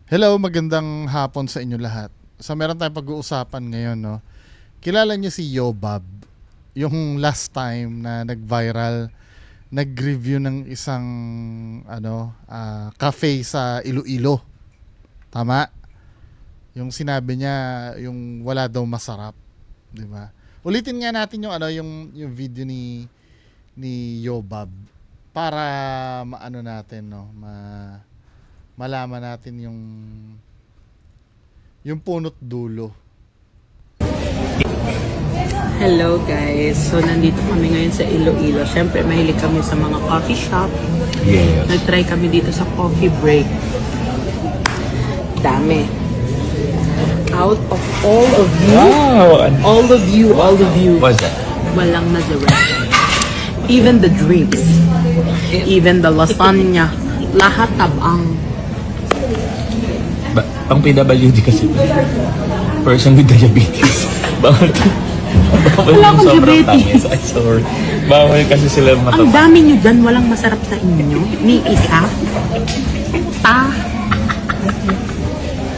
Hello, magandang hapon sa inyo lahat. So meron tayong pag-uusapan ngayon, no. Kilala niyo si Yobab, yung last time na nag-viral, nag-review ng isang cafe sa Iloilo. Tama? Yung sinabi niya yung wala daw masarap, 'di ba? Ulitin nga natin yung yung video ni Yobab para maano natin, no, malaman natin yung punot dulo. Hello guys, so nandito kami ngayon sa Iloilo. Siyempre mahilig kami sa mga coffee shop. Yes. Nag-try kami dito sa coffee break. Dami. Out of all of you, Wow! all of you, What's that? walang nag-rest. Even the drinks, even the lasagna, lahat tabang. Pang PWD kasi. Person with diabetes. Bawal. Bawal Wala yung akong sobrang diabetes. tamis. Ay, sorry. Bawal kasi sila Ang mataba. dami nyo dyan, walang masarap sa inyo. Ni isa.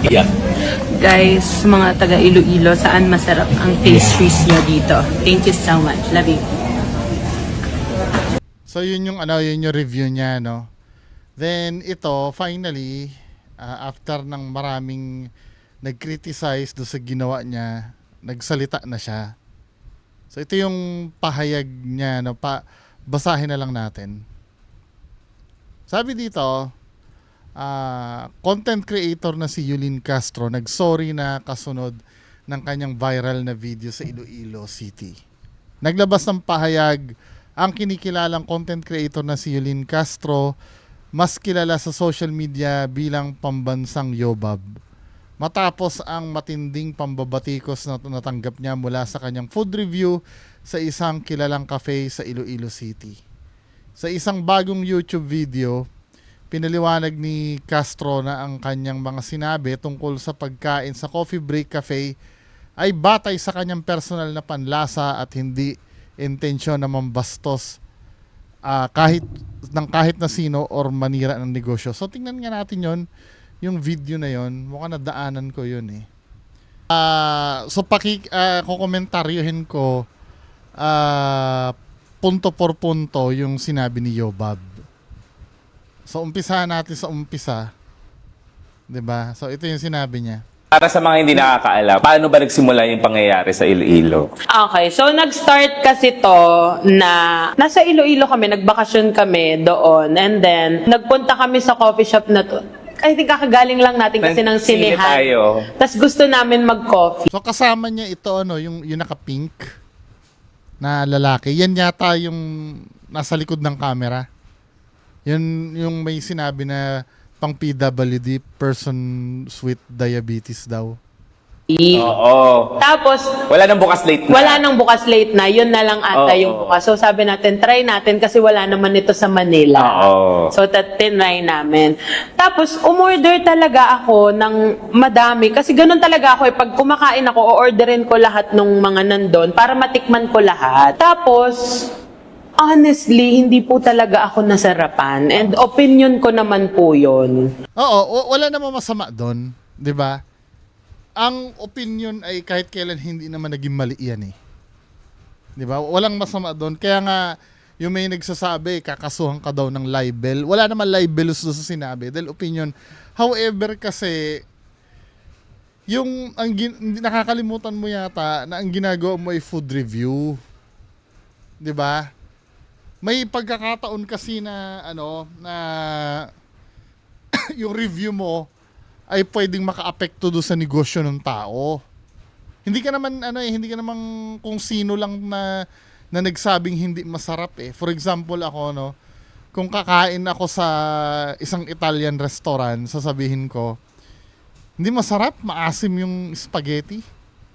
Yeah. Guys, mga taga Iloilo, saan masarap ang pastries nyo dito? Thank you so much. Love you. So yun yun yung review niya, no. Then ito finally after ng maraming nag-criticize do sa ginawa niya, nagsalita na siya. So ito yung pahayag niya, no, basahin na lang natin. Sabi dito, content creator na si Yulin Castro nagsorry na kasunod ng kanyang viral na video sa Iloilo City. Naglabas ng pahayag ang kinikilalang content creator na si Yulin Castro, mas kilala sa social media bilang pambansang Yobab, matapos ang matinding pambabatikos na natanggap niya mula sa kanyang food review sa isang kilalang cafe sa Iloilo City. Sa isang bagong YouTube video, pinaliwanag ni Castro na ang kanyang mga sinabi tungkol sa pagkain sa Coffee Break Cafe ay batay sa kanyang personal na panlasa at hindi intensyon na mambastos kahit na sino or manira ng negosyo. So tingnan nga natin yung video na yon. Mukhang nadaanan ko yun eh. So kukomentaryuhin ko punto por punto yung sinabi ni Yobab. So umpisahan natin sa umpisa. 'Di ba? So ito yung sinabi niya. Para sa mga hindi nakakaalam, paano ba nagsimula yung pangyayari sa Iloilo? Okay, so nag-start kasi to na nasa Iloilo kami, nagbakasyon kami doon, and then nagpunta kami sa coffee shop na to. I think kakagaling lang natin kasi ng Sine sinehan. tayo. Tapos gusto namin mag-coffee. So kasama niya ito yung naka-pink na lalaki. Yan yata yung nasa likod ng camera. Yun yung may sinabi na pang PWD, person with diabetes daw. Oo. Tapos, Wala nang bukas late na. wala nang bukas late na, yun na lang ata Oo. yung bukas. So sabi natin, try natin kasi wala naman ito sa Manila. Oo. So tinry namin. Tapos umorder talaga ako ng madami kasi ganun talaga ako eh. Pag kumakain ako, o-orderin ko lahat ng mga nandun para matikman ko lahat. Tapos, honestly, hindi po talaga ako nasarapan. And opinion ko naman po yun. Oo, wala namang masama doon, 'di ba? Ang opinion ay kahit kailan hindi naman naging mali yan eh. 'Di ba? Walang masama doon. Kaya nga yung may nagsasabi, kakasuhan ka daw ng libel. Wala naman libelous doon sa sinabi dahil opinion. However kasi nakakalimutan mo yata na ang ginagawa mo ay food review. 'Di ba? May pagkakataon kasi na yung review mo ay pwedeng makaapekto do sa negosyo ng tao. Hindi ka naman hindi ka naman kung sino lang na nagsabing hindi masarap eh. For example ako kung kakain ako sa isang Italian restaurant, sasabihin ko, hindi masarap, maasim yung spaghetti,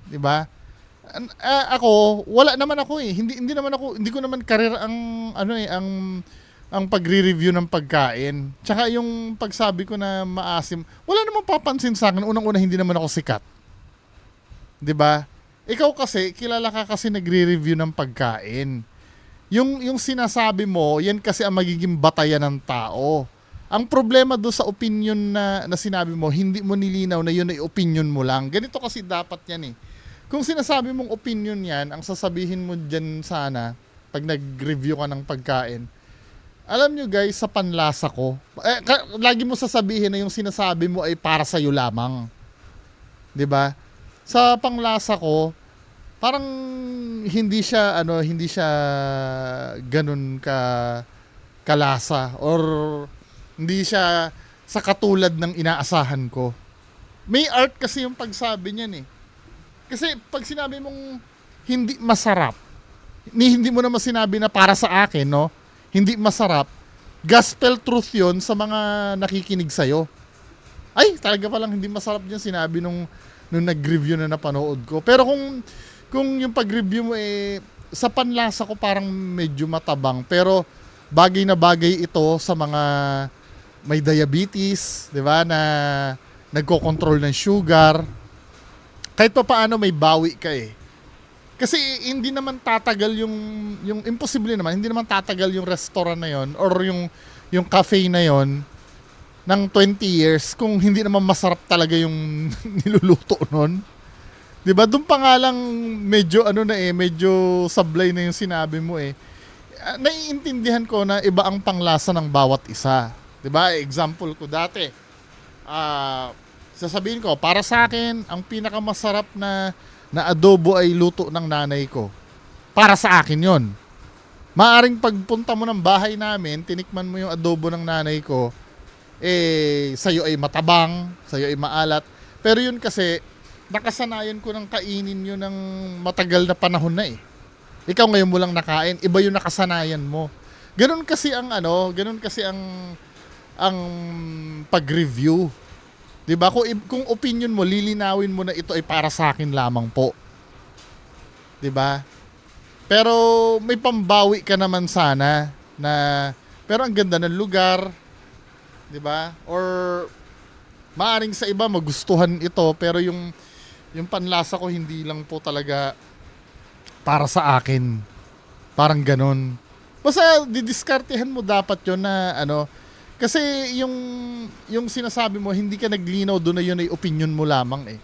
'di ba? Ako, wala naman ako eh. Hindi ko naman career ang pagre-review ng pagkain. Tsaka yung pagsabi ko na maasim, wala namang papansin sa akin. Unang-una, hindi naman ako sikat. 'Di ba? Ikaw kasi, kilala ka kasi nagre-review ng pagkain. Yung sinasabi mo, yan kasi ang magiging batayan ng tao. Ang problema do sa opinion na sinabi mo, hindi mo nilinaw na yun ay opinion mo lang. Ganito kasi dapat yan eh. Kung sinasabi mong opinion yan, ang sasabihin mo dyan sana, pag nag-review ka ng pagkain, alam nyo guys, sa panlasa ko, lagi mo sasabihin na yung sinasabi mo ay para sa'yo lamang. 'Di ba? Sa panglasa ko, parang hindi siya ganun kalasa or hindi siya sa katulad ng inaasahan ko. May art kasi yung pagsabi niyan eh. Kasi pag sinabi mong hindi masarap, hindi mo naman sinabi na para sa akin, no? Hindi masarap. Gospel truth 'yon sa mga nakikinig sa'yo. Ay, talaga palang hindi masarap yan sinabi nung nag-review na napanood ko. Pero kung yung pag-review mo sa panlasa ko parang medyo matabang. Pero bagay na bagay ito sa mga may diabetes, di ba, na nagko-control ng sugar. Kahit pa paano may bawi ka eh. Kasi hindi naman tatagal yung imposible naman, hindi naman tatagal yung restaurant na yon or yung cafe na yon ng 20 years kung hindi naman masarap talaga yung niluluto nun. 'Di ba? Doon pa nga lang medyo medyo sablay na yung sinabi mo eh. Naiintindihan ko na iba ang panglasa ng bawat isa. 'Di ba? Example ko dati. Sasabihin ko, para sa akin, ang pinakamasarap na adobo ay luto ng nanay ko. Para sa akin 'yon. Maaring pagpunta mo ng bahay namin, tinikman mo yung adobo ng nanay ko, sa'yo ay matabang, sa'yo ay maalat. Pero yun kasi, nakasanayan ko ng kainin yun ng matagal na panahon na eh. Ikaw ngayon mo lang nakain, iba yung nakasanayan mo. Ganun kasi ang pag-review. 'Di ba? Kung opinion mo, lilinawin mo na ito ay para sa akin lamang po. 'Di ba? Pero may pambawi ka naman sana na pero ang ganda ng lugar, 'di ba? Or maaring sa iba magustuhan ito pero yung panlasa ko hindi lang po talaga para sa akin. Parang ganun. Basta didiskartehan mo dapat 'yon na kasi yung sinasabi mo hindi ka naglinaw doon na 'yun ay opinion mo lamang eh.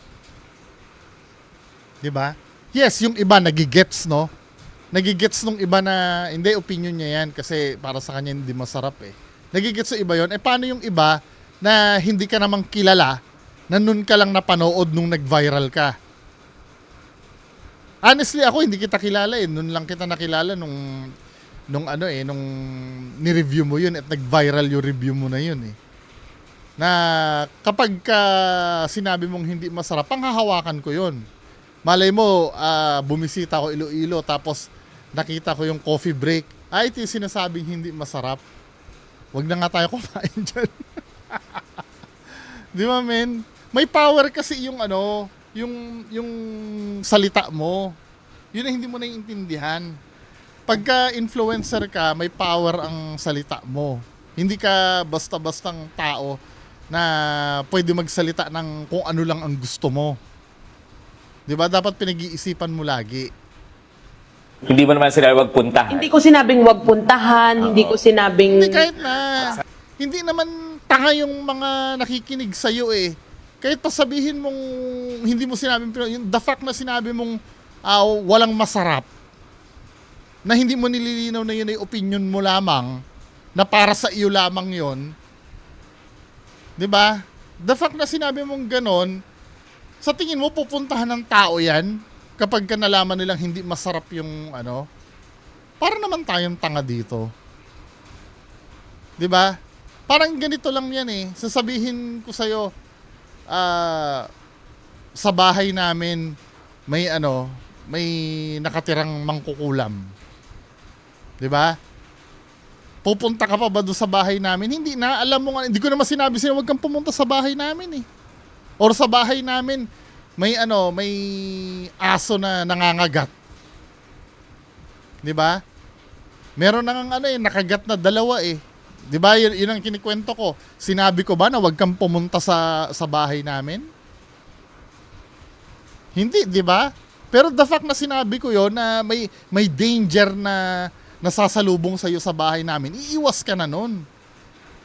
'Di ba? Yes, yung iba nagigets, no? Nagigets nung iba na hindi opinion niya yan kasi para sa kanya hindi masarap eh. Nagigets sa iba yon. Paano yung iba na hindi ka namang kilala na nun ka lang napanood nung nag-viral ka? Honestly ako hindi kita kilala eh. Nun lang kita nakilala nung ni-review mo yun at nag-viral yung review mo na yun eh. Na kapag sinabi mong hindi masarap, panghahawakan ko yun. Malay mo, bumisita ko Iloilo tapos nakita ko yung coffee break. Ito yung sinasabing hindi masarap. Wag na nga tayo kumain dyan. Di ba, men? May power kasi yung yung salita mo. Yun ang hindi mo naiintindihan. Pagka influencer ka, may power ang salita mo. Hindi ka basta-bastang tao na pwede magsalita ng kung ano lang ang gusto mo. 'Di ba? Dapat pinag-iisipan mo lagi. Hindi mo naman sila wag puntahan. Hindi ko sinabing wag puntahan, hindi ko sinabing... Hindi, kahit na. Hindi naman tanga yung mga nakikinig sa'yo eh. Kahit pa sabihin mong hindi mo sinabing, yung the fact na sinabi mong walang masarap, na hindi mo nililinaw na yun ay opinion mo lamang, na para sa iyo lamang yon, 'di ba? The fact na sinabi mong ganon, sa tingin mo pupuntahan ng tao yan kapag ka nalaman nilang hindi masarap yung para naman tayong tanga dito. 'Di ba? Parang ganito lang yan eh. Sasabihin ko sa'yo, sa bahay namin may nakatirang mangkukulam. 'Di ba? Pupunta ka pa ba doon sa bahay namin? Hindi na, alam mo nga, hindi ko naman sinabi sa'yo, wag kang pumunta sa bahay namin eh. Or sa bahay namin, may aso na nangangagat. 'Di ba? Meron nang nakagat na 2 eh. 'Di ba? Yun ang kinikwento ko. Sinabi ko ba na wag kang pumunta sa bahay namin? Hindi, 'di ba? Pero the fact na sinabi ko 'yon na may danger na nasasalubong sa iyo sa bahay namin, iiwas ka na nun.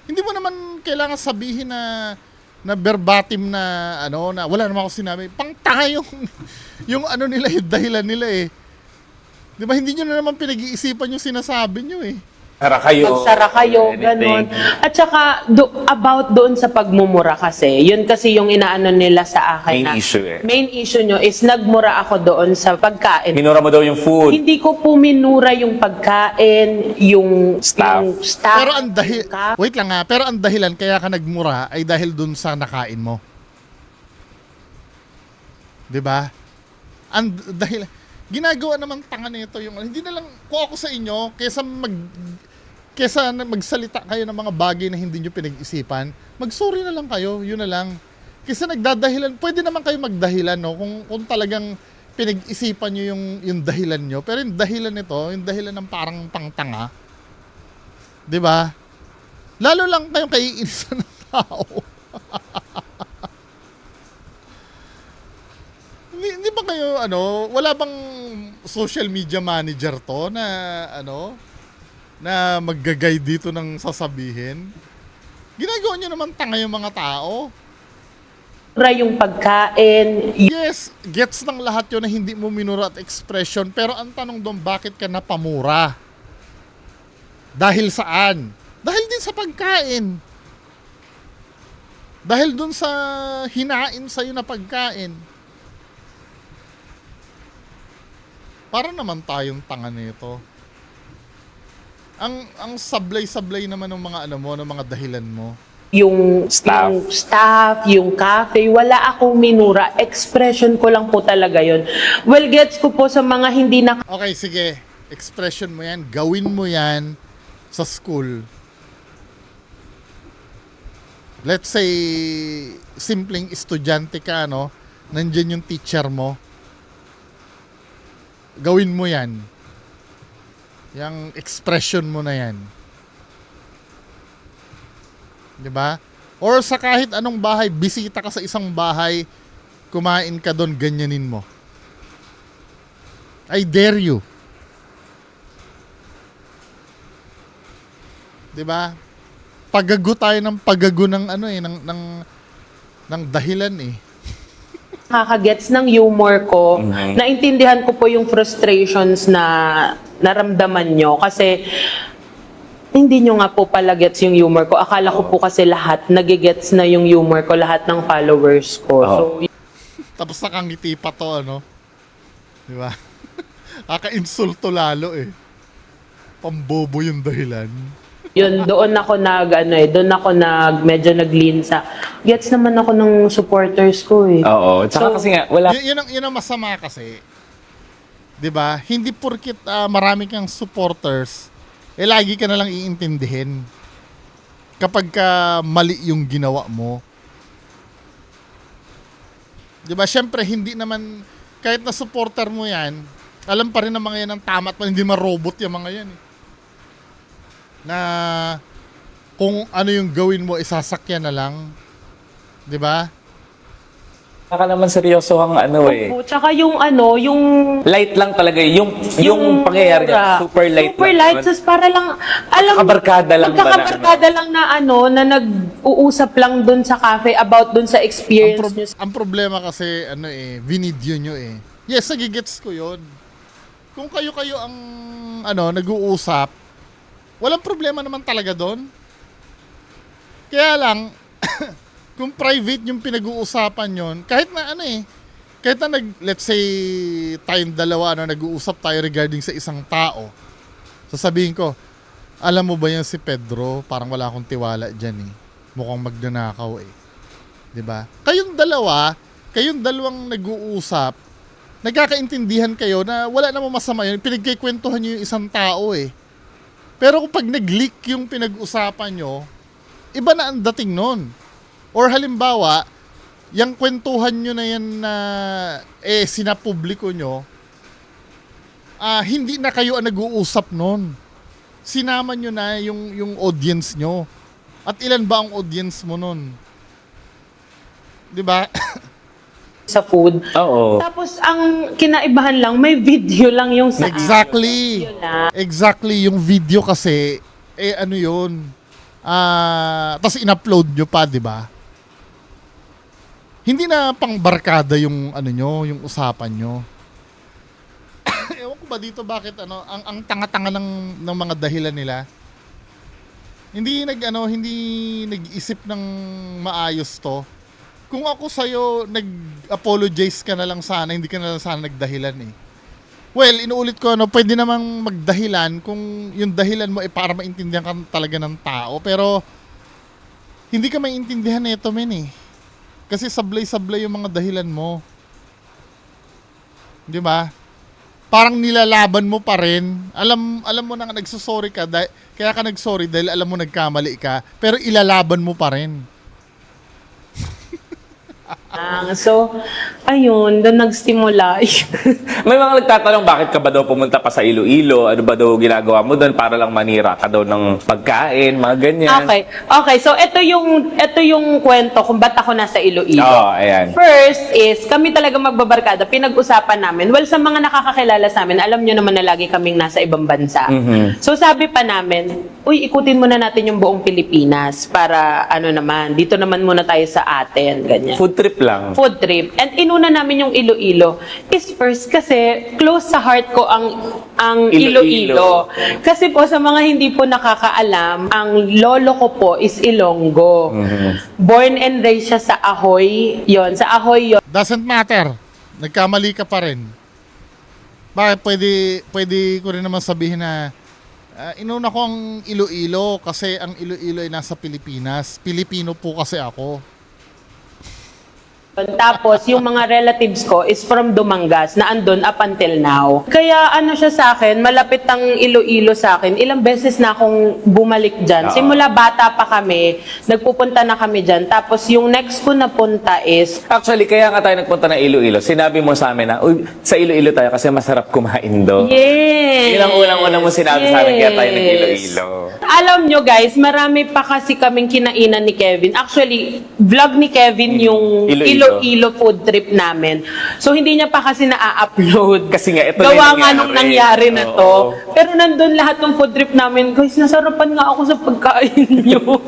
Hindi mo naman kailangan sabihin na verbatim na ano na wala naman ako sinabi. Pangtanga yung yung ano nila, yung dahilan nila eh. 'Di ba hindi niyo na naman pinag-iisipan yung sinasabi niyo eh. Tara kayo. Magsara kayo, Anything. ganon. At saka, about doon sa pagmumura kasi, yun kasi yung inaano nila sa akin. Main issue eh. Main issue nyo is nagmura ako doon sa pagkain. Minura mo daw yung food. Hindi ko po minura yung pagkain, yung Staff. yung staff. Pero ang dahil yung ka- wait lang ha, pero ang dahilan kaya ka nagmura ay dahil dun sa nakain mo. 'Di ba? Ang dahil ginagawa naman tanga nito yung hindi na lang kung ako sa inyo kesa magsalita kayo ng mga bagay na hindi nyo pinag-isipan, mag-sorry na lang kayo, yun na lang. Kasi nagdadahilan, pwede naman kayo magdahilan, no? Kung talagang pinag-isipan nyo yung dahilan nyo. Pero yung dahilan nito, yung dahilan ng parang pangtanga, di ba? Lalo lang kayong kaiinisan ng tao. Hindi ba kayo, wala bang social media manager to na, na maggagay dito ng sasabihin? Ginagawa nyo naman tanga yung mga tao. yung pagkain, Yes, gets ng lahat yun na hindi mo minura at expression. Pero ang tanong doon, bakit ka napamura? Dahil saan? Dahil din sa pagkain. Dahil dun sa hinain sa'yo na pagkain. Para naman tayong tanga nito. Ang sablay-sablay naman ng mga ng mga dahilan mo. yung Staff. yung staff, yung cafe, wala akong minura. Expression ko lang po talaga yun. Well, gets ko po sa mga hindi na Okay, sige. Expression mo yan. Gawin mo yan sa school. Let's say, simpleng estudyante ka, nandyan yung teacher mo. Gawin mo yan. Yung expression mo na yan. 'Di ba? Or sa kahit anong bahay, bisita ka sa isang bahay, kumain ka doon, ganyanin mo. I dare you. 'Di ba? Pagago tayo ng pagago ng ng dahilan eh. nakakagets ng humor ko. Naintindihan ko po yung frustrations na naramdaman nyo kasi hindi nyo nga po pala gets yung humor ko. Akala ko po kasi lahat nagigets na yung humor ko, lahat ng followers ko. So, Tapos nakangiti pa to, Di ba? Aka-insulto lalo eh. Pambobo yung dahilan. yun, doon ako medyo nag-lean sa, gets naman ako ng supporters ko eh. Oo. Tsaka So, kasi nga, wala. Yun ang masama kasi. 'Di ba? Hindi porkit marami kang supporters, lagi ka na lang iintindihin. Kapag ka mali yung ginawa mo. 'Di ba? Syempre hindi naman kahit na supporter mo 'yan, alam pa rin ng mga 'yan ang tama at mali, hindi ma-robot yung mga 'yan. Na kung ano yung gawin mo, isasakyan na lang. 'Di ba? Saka naman seryoso ang eh. Tsaka yung Light lang talaga yung pangyayari niya. Super light. Super lang light. naman. Tapos para lang, Magkakabarkada lang ba na magkakabarkada lang na nag-uusap lang dun sa cafe about dun sa experience nyo. Ang problema kasi vinidyo nyo eh. Yes, nagigets ko 'yon. Kung kayo ang nag-uusap, walang problema naman talaga doon. Kaya lang kung private yung pinag-uusapan yon, kahit na kahit na let's say tayong dalawa nag-uusap tayo regarding sa isang tao, sasabihin ko, alam mo ba yan si Pedro, parang wala akong tiwala dyan eh. Mukhang magnanakaw eh. 'Di ba? Kayong dalawang nag-uusap, nagkakaintindihan kayo na wala namang masama yun, pinagkikwentuhan nyo yung isang tao eh. Pero kung pag nag-leak yung pinag-usapan nyo, iba na ang dating nun. Or halimbawa, yung kwentuhan nyo na yan na sinapubliko nyo, hindi na kayo ang nag-uusap nun. Sinama nyo na yung audience nyo. At ilan ba ang audience mo nun? 'Di ba? Sa food. Oo. Tapos ang kinaibahan lang, may video lang yung sa Exactly. Yun na. Exactly, yung video kasi, yun. Tapos in-upload nyo pa, di ba? Hindi na pang barkada yung ano nyo, yung usapan nyo. Ewan ko ba dito bakit ang tanga-tanga ng mga dahilan nila. Hindi nag-isip ng maayos to. Kung ako sa'yo, nag-apologize ka na lang sana, hindi ka na lang sana nagdahilan eh. Well, inuulit ko, pwede namang magdahilan kung yung dahilan mo ay para maintindihan ka talaga ng tao. Pero, hindi ka maintindihan nito, men eh. Kasi sablay-sablay yung mga dahilan mo. Di ba? Parang nilalaban mo pa rin. Alam mo na nga nagsusorry ka, kaya ka nagsorry dahil alam mo nagkamali ka, pero ilalaban mo pa rin. So, ayun, doon nagsimula. May mga nagtatanong bakit ka ba daw pumunta pa sa Iloilo? Ano ba daw ginagawa mo doon para lang manira ka daw ng pagkain, mga ganyan. Okay, so ito yung kwento kung ba't ako nasa Iloilo. Oo, ayan. First is, kami talaga magbabarkada, pinag-usapan namin. Well, sa mga nakakakilala sa amin, alam nyo naman na lagi kaming nasa ibang bansa. So sabi pa namin, uy, ikutin muna natin yung buong Pilipinas para dito naman muna tayo sa atin, ganyan. Food trip lang. Food trip. And inuna namin yung Iloilo is first kasi close sa heart ko ang Iloilo. Kasi po sa mga hindi po nakakaalam, ang lolo ko po is Ilonggo. Born and raised siya sa Ahoy. Sa Ahoy yon. Doesn't matter. Nagkamali ka pa rin. Bakit pwede ko rin naman sabihin na inuna ko ang Iloilo kasi ang Iloilo ay nasa Pilipinas. Pilipino po kasi ako. Tapos, yung mga relatives ko is from Dumangas na andun up until now. Kaya siya sa akin, malapit ang Iloilo sa akin. Ilang beses na akong bumalik dyan. Simula bata pa kami, nagpupunta na kami dyan. Tapos, yung next ko na punta is... Actually, kaya nga tayo nagpunta ng Iloilo. Sinabi mo sa amin na, uy, sa Iloilo tayo kasi masarap kumain do. Yes! Yun ang unang-unang mo sinabi sa amin, kaya tayo nag-Iloilo. Alam nyo guys, marami pa kasi kaming kinainan ni Kevin. Actually, vlog ni Kevin yung Iloilo food trip namin. So, hindi niya pa kasi na-upload. Kasi nga, ito gawa na nga nung nangyari na to. Oo. Pero nandun lahat ng food trip namin. Guys, nasarapan nga ako sa pagkain nyo.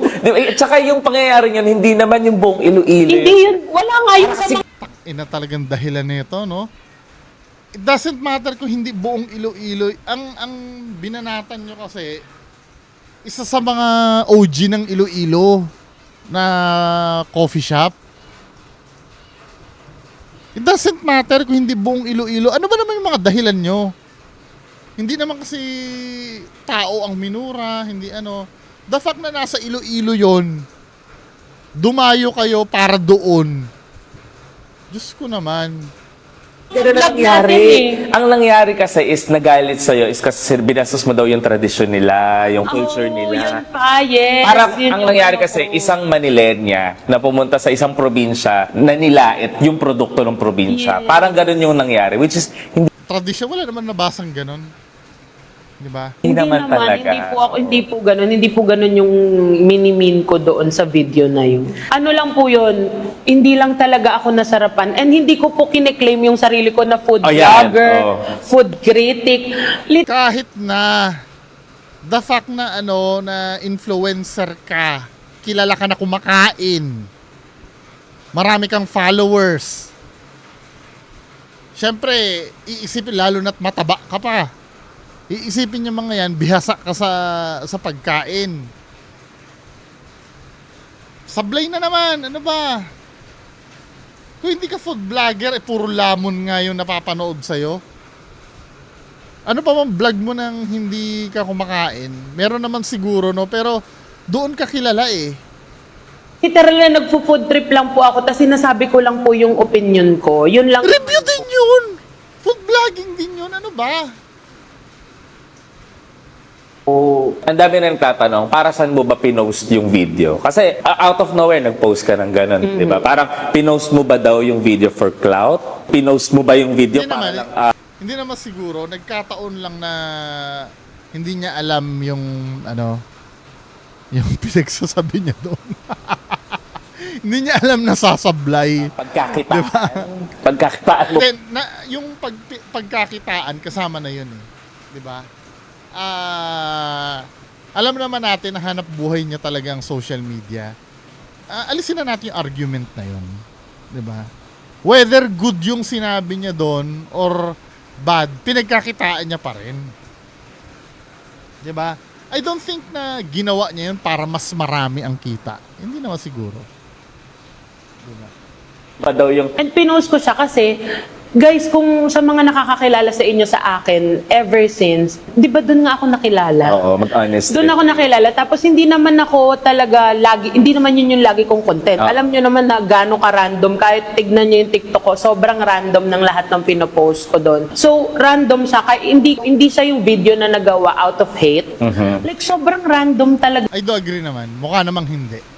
Tsaka yung pangyayari niyan, hindi naman yung buong Iloilo. Hindi yun. Wala nga yung sa mga... Ina talagang dahilan nito, no? It doesn't matter kung hindi buong Iloilo. Ang binanatan nyo kasi, isa sa mga OG ng Iloilo na coffee shop. It doesn't matter kung hindi buong Iloilo. Ano ba naman yung mga dahilan nyo? Hindi naman kasi tao ang minura, hindi The fact na nasa Iloilo yon, dumayo kayo para doon. Diyos ko naman. Pero nangyari, ang nangyari kasi is nagalit sa'yo is kasi binastos mo daw yung tradisyon nila, yung culture Yun nila. pa, yes. Parang Yun ang yung nangyari ano kasi, ko. isang Manilenya na pumunta sa isang probinsya na nilait yung produkto ng probinsya. Yes. Parang ganun yung nangyari, which is hindi Tradisyon, wala naman nabasang ganon. Di ba? naman talaga. Hindi po ganun yung minimin ko doon sa video na yun. Ano lang po yun, hindi lang talaga ako nasarapan and hindi ko po kine-claim yung sarili ko na food yan. vlogger, Oh. food critic. Kahit na the fact na na influencer ka, kilala ka na kumakain, marami kang followers, syempre iisipin, lalo na't mataba ka pa, iisipin yung mga yan, bihasa ka sa pagkain. Sablay na naman, ano ba? Kung hindi ka food vlogger, puro lamon nga yung napapanood sa'yo. Ano pa bang vlog mo nang hindi ka kumakain? Meron naman siguro, no? Pero doon ka kilala eh. Literal na nagpo-food trip lang po ako tapos sinasabi ko lang po yung opinion ko. Yun lang. Review din yun! Food vlogging din yun, ano ba? Ang dami na nagtatanong, para saan mo ba pinost yung video? Kasi out of nowhere, nag-post ka ng ganun, di ba? Parang pinost mo ba daw yung video for clout? Pinost mo ba yung video Hindi para naman, lang... hindi naman siguro. Nagkataon lang na hindi niya alam yung yung pinagsasabi niya doon. Hindi niya alam na sasablay. pagkakitaan. Diba? Pagkakitaan mo. Then, yung pagkakitaan, kasama na yun eh. Di ba? alam naman natin na hanap buhay niya talaga ang social media. Alisin na natin yung argument na yun. 'Di ba? Whether good yung sinabi niya doon or bad, pinagkakitaan niya pa rin. 'Di ba? I don't think na ginawa niya yun para mas marami ang kita. Hindi naman siguro. 'Di ba? Pa daw yung And pinost ko siya kasi, guys, kung sa mga nakakakilala sa inyo sa akin, ever since, di ba doon nga ako nakilala? Oo, mag-honest. Doon ako nakilala. Tapos hindi naman ako talaga lagi, hindi naman yun yung lagi kong content. Ah. Alam nyo naman na gano'ng ka-random. Kahit tignan nyo yung TikTok ko, sobrang random ng lahat ng pinopost ko doon. So, random siya. Kaya hindi siya yung video na nagawa out of hate. Like, sobrang random talaga. I do agree naman. Mukha namang hindi.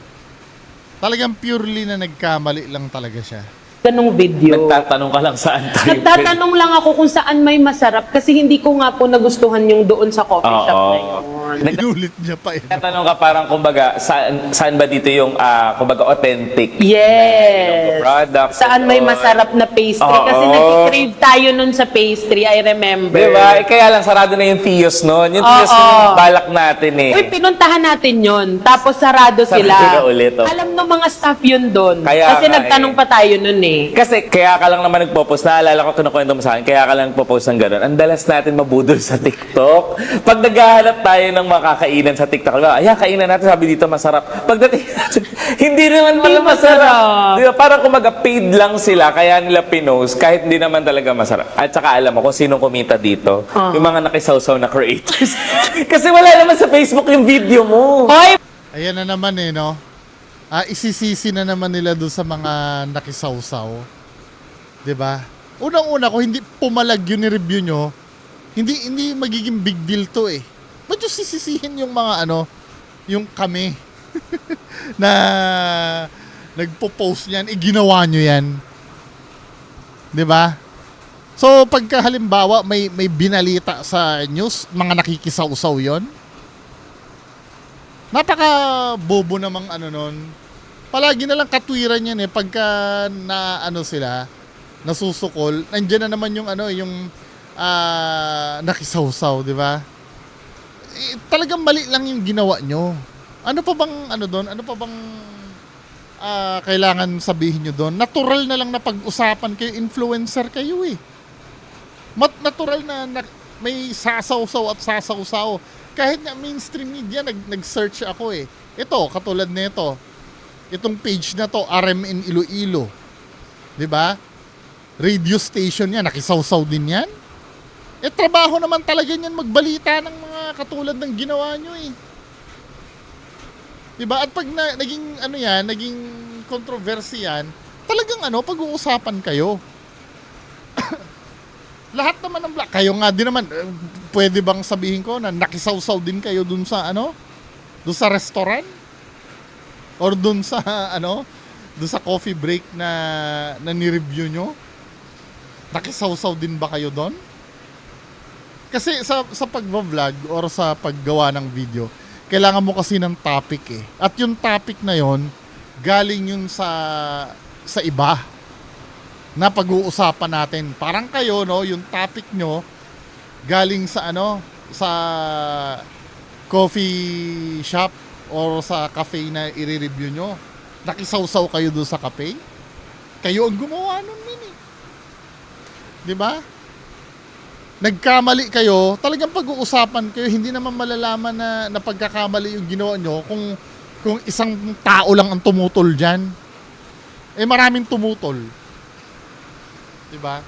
Talagang purely na nagkamali lang talaga siya. Ganong video. Nagtatanong ka lang saan tayo. Nagtatanong lang ako kung saan may masarap kasi hindi ko nga po nagustuhan yung doon sa coffee shop na yun. Inulit niya pa eh. Nagtatanong ka parang kumbaga, saan ba dito yung kumbaga authentic Yes. product? Saan may masarap na pastry? Oo. Kasi nag-crave tayo nun sa pastry, I remember. Diba? Kaya lang sarado na yung Tios noon. Yung Tios Oo. yung balak natin eh. Uy, pinuntahan natin yun. Tapos sarado Sarado sila. na ulit, oh. Alam ng mga staff yun doon. Kaya Kasi nga nagtanong eh. pa tayo nun eh. Kasi kaya ka lang naman nagpo-post, naalala ko kinukwento mo sa akin, kaya ka lang nagpo-post ng gano'n. Ang dalas natin mabudol sa TikTok. Pag naghahanap tayo ng makakainan sa TikTok, ayan, kainan natin, sabi dito masarap. Pagdating natin, hindi naman pala Hindi masarap. masarap. Diba? Parang kumaga paid lang sila, kaya nila pinost, kahit hindi naman talaga masarap. At saka alam mo kung sinong kumita dito, yung mga nakisawsaw na creators. Kasi wala naman sa Facebook yung video mo. Hoy! Ayan na naman eh, no? Isisisi na naman nila doon sa mga nakisawsaw. 'Di ba? Unang-una ko hindi pumalag yun ni-review nyo. Hindi magiging big deal to eh. Ba't yung sisisihin yung mga yung kami na nagpo-post niyan, ginawa nyo yan. 'Di ba? So pagka halimbawa may binalita sa news, mga nakikisawsaw 'yon. Napaka bobo namang nun. Palagi na lang katwiran yan eh pagka sila nasusukol, nandiyan na naman yung nakisawsaw, di ba? Talagang mali lang yung ginawa nyo. Ano pa bang doon? Ano pa bang kailangan sabihin nyo doon? Natural na lang na pag-usapan kayo, influencer kayo eh. Natural na may sasawsaw at sasawsaw. Kahit nga mainstream media, nag-search ako eh. Ito, katulad nito. Itong page na to, RMN Iloilo. Di ba? Radio station yan, nakisawsaw din yan. Trabaho naman talaga yan magbalita ng mga katulad ng ginawa nyo eh. Diba? At pag naging controversy yan, talagang pag-uusapan kayo. Lahat naman ng kayo nga din naman, pwede bang sabihin ko na nakisawsaw din kayo dun sa dun sa restaurant? Or dun sa dun sa coffee break na ni-review nyo? Nakisawsaw din ba kayo doon? Kasi sa pag-vlog or sa paggawa ng video, kailangan mo kasi ng topic eh. At yung topic na yon galing yun sa iba na pag-uusapan natin. Parang kayo, yung topic nyo galing sa sa coffee shop or sa cafe na i-review nyo. Nakisawsaw kayo doon sa cafe. Kayo ang gumawa nun, mini. 'Di ba? Nagkamali kayo, talagang pag-uusapan kayo, hindi naman malalaman na pagkakamali yung ginawa nyo kung isang tao lang ang tumutol diyan. Maraming tumutol. 'Di ba?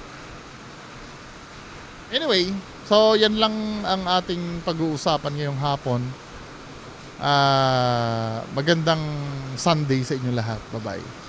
Anyway, so yan lang ang ating pag-uusapan ngayong hapon. Magandang Sunday sa inyo lahat. Bye-bye.